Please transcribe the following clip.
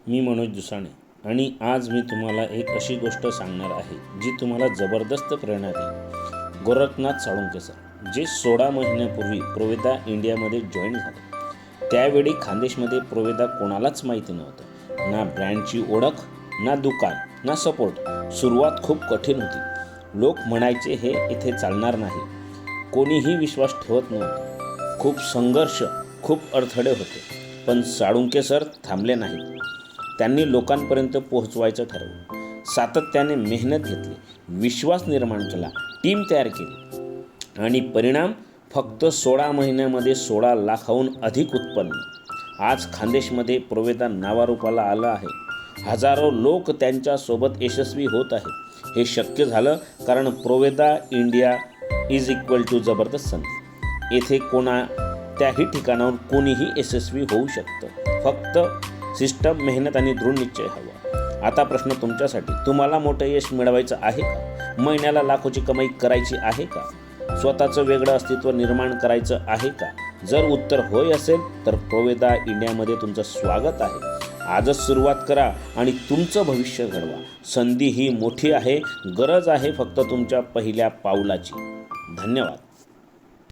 मी मनोज दुसाणे आणि आज मी तुम्हाला एक अशी गोष्ट सांगणार आहे जी तुम्हाला जबरदस्त प्रेरणा देईल। गोरखनाथ साळुंखे सर जे 16 महिन्यापूर्वी प्रोवेदा इंडियामध्ये जॉईन झाले, त्यावेळी खानदेशमध्ये प्रोवेदा कोणालाच माहिती नव्हतं। ना ब्रँडची ओळख, ना दुकान, ना सपोर्ट। सुरुवात खूप कठीण होती। लोक म्हणायचे हे इथे चालणार नाही, कोणीही विश्वास ठेवत नव्हते। खूप संघर्ष, खूप अडथळे होते, पण साळुंखे सर थांबले नाहीत। त्यांनी लोकांपर्यंत पोहोचवायचं ठरवलं, सातत्याने मेहनत घेतली, विश्वास निर्माण केला, टीम तयार केली आणि परिणाम फक्त 16 महिन्यामध्ये 16 लाखाहून अधिक उत्पन्न। आज खानदेशमध्ये प्रोवेदा नावारूपाला आलं आहे। हजारो लोक त्यांच्यासोबत यशस्वी होत आहेत। हे शक्य झालं कारण प्रोवेदा इंडिया इज इक्वल टू जबरदस्त संधी। येथे कोणत्याही ठिकाणावर कोणीही यशस्वी होऊ शकतं, फक्त सिस्टम, मेहनत आणि दृढ निश्चय हवा। आता प्रश्न तुमच्यासाठी, तुम्हाला मोठं यश मिळवायचं आहे का? महिन्याला लाखोची कमाई करायची आहे का? स्वतःचं वेगळं अस्तित्व निर्माण करायचं आहे का? जर उत्तर होय असेल तर प्रोवेदा इंडियामध्ये तुमचं स्वागत आहे। आजच सुरुवात करा आणि तुमचं भविष्य घडवा। संधी ही मोठी आहे, गरज आहे फक्त तुमच्या पहिल्या पाऊलाची। धन्यवाद।